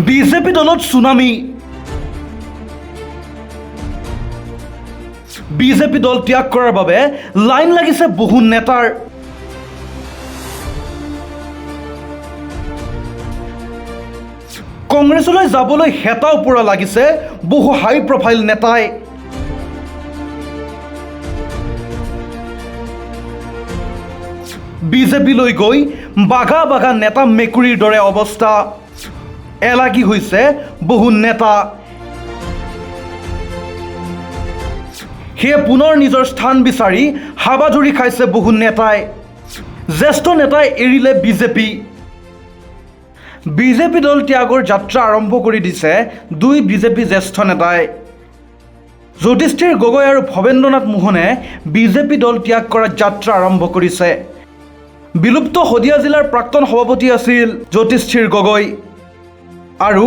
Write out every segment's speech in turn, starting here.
BJP দলত tsunami. BJP দল ত্যাগ কৰাৰ বাবে লাইন লাগিছে বহু নেতাৰ। কংগ্ৰেছলৈ যাবলৈ হেতা ওপৰা লাগিছে বহু হাই প্ৰফাইল নেতাই। বিজেপিলৈ গৈ বাঘা বাঘা নেতা মেকুৰীৰ দৰে অৱস্থা। এলাগী হৈছে বহু নেতা। সেয়ে পুনৰ নিজৰ স্থান বিচাৰি হাবাধুৰি খাইছে বহু নেতাই। জ্যেষ্ঠ নেতাই এৰিলে বিজেপি। বিজেপি দল ত্যাগৰ যাত্ৰা আৰম্ভ কৰি দিছে দুই বিজেপি জ্যেষ্ঠ নেতাই। জ্যোতিষ্ঠিৰ গগৈ আৰু ভৱেন্দ্ৰনাথ মোহনে বিজেপি দল ত্যাগ কৰাৰ যাত্ৰা আৰম্ভ কৰিছে। বিলুপ্ত শদিয়া জিলাৰ প্ৰাক্তন সভাপতি আছিল জ্যোতিষ্ঠিৰ গগৈ আৰু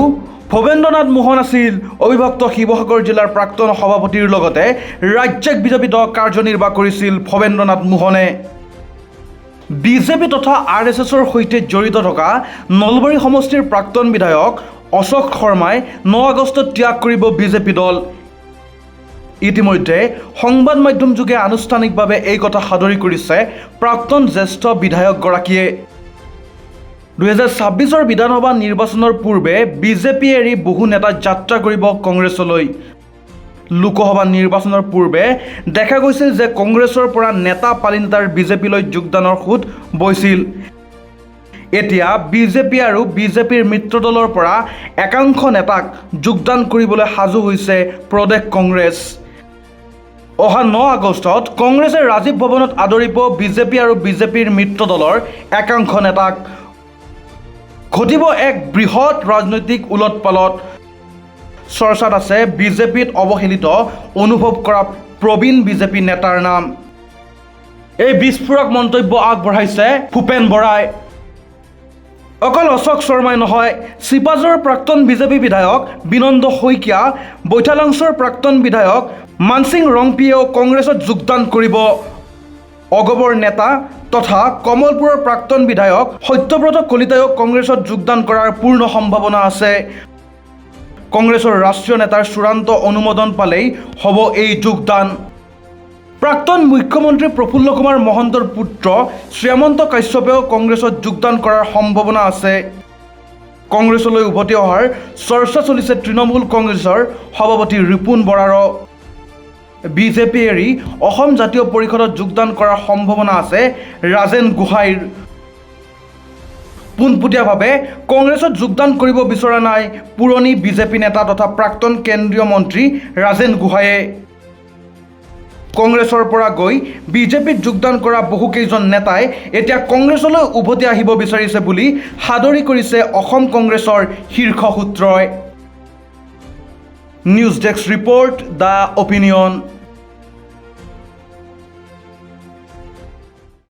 ভৱেন্দ্ৰনাথ মোহন আছিল অবিভক্ত শিৱসাগৰ জিলাৰ প্ৰাক্তন সভাপতিৰ লগতে ৰাজ্যিক বিজেপি দল কাৰ্যনিৰ্বাহ কৰিছিল ভৱেন্দ্ৰনাথ মোহনে। বিজেপি তথা RSSৰ সৈতে জড়িত থকা নলবাৰী সমষ্টিৰ প্ৰাক্তন বিধায়ক অশোক শৰ্মাই 9 আগষ্টত ত্যাগ কৰিব বিজেপি দল। ইতিমধ্যে সংবাদ মাধ্যমযোগে আনুষ্ঠানিকভাৱে এই কথা সাদৰি কৰিছে প্ৰাক্তন জ্যেষ্ঠ বিধায়কগৰাকীয়ে। 2026 বিধানসভা নিৰ্বাচনৰ পূৰ্বে বিজেপি এৰি বহু নেতা যাত্ৰা কৰিব কংগ্ৰেছলৈ। লোকসভা নিৰ্বাচনৰ পূৰ্বে দেখা গৈছিল যে কংগ্ৰেছৰ পৰা নেতা পালি নেতাৰ বিজেপিলৈ যোগদানৰ সোঁত বৈছিল। এতিয়া বিজেপি আৰু বিজেপিৰ মিত্ৰদলৰ পৰা একাংশ নেতাক যোগদান কৰিবলৈ সাজু হৈছে প্ৰদেশ কংগ্ৰেছ। অহা 9 আগষ্টত কংগ্ৰেছে ৰাজীৱ ভৱনত আদৰিব বিজেপি আৰু বিজেপিৰ মিত্ৰদলৰ একাংশ নেতাক। ঘটিব এক বৃহৎ ৰাজনৈতিক উলট পালট। চৰ্চাত আছে বিজেপিত অৱহেলিত অনুভৱ কৰা প্ৰবীণ বিজেপি নেতাৰ নাম। এই বিস্ফোৰক মন্তব্য আগবঢ়াইছে ভূপেন বৰাই। অকল অশোক শৰ্মাই নহয়, চিপাঝাৰৰ প্ৰাক্তন বিজেপি বিধায়ক বিনন্দ শইকীয়া, বৈঠালাংছৰ প্ৰাক্তন বিধায়ক মানসিং ৰংপিয়েও কংগ্ৰেছত যোগদান কৰিব। অগবৰ নেতা তথা কমলপুৰৰ প্ৰাক্তন বিধায়ক সত্যব্ৰত কলিতায়ো কংগ্ৰেছত যোগদান কৰাৰ পূৰ্ণ সম্ভাৱনা আছে। কংগ্ৰেছৰ ৰাষ্ট্ৰীয় নেতাৰ চূড়ান্ত অনুমোদন পালেই হ'ব এই যোগদান। প্ৰাক্তন মুখ্যমন্ত্ৰী প্ৰফুল্ল কুমাৰ মহন্তৰ পুত্ৰ শ্যামন্ত কাশ্যপেও কংগ্ৰেছত যোগদান কৰাৰ সম্ভাৱনা আছে। কংগ্ৰেছলৈ উভতি অহাৰ চৰ্চা চলিছে তৃণমূল কংগ্ৰেছৰ সভাপতি ৰিপুণ বৰাৰো। বিজেপি এৰি অসম জাতীয় পৰিষদত যোগদান কৰাৰ সম্ভাৱনা আছে ৰাজেন গোহাঁইৰ। পোনপটীয়াভাৱে কংগ্ৰেছত যোগদান কৰিব বিচৰা নাই পুৰণি বিজেপি নেতা তথা প্ৰাক্তন কেন্দ্ৰীয় মন্ত্ৰী ৰাজেন গোহাঁইয়ে। কংগ্ৰেছৰ পৰা গৈ বিজেপিত যোগদান কৰা বহুকেইজন নেতাই এতিয়া কংগ্ৰেছলৈ উভতি আহিব বিচাৰিছে বুলি সাদৰি কৰিছে অসম কংগ্ৰেছৰ শীৰ্ষ সূত্ৰই। News desk report, the opinion.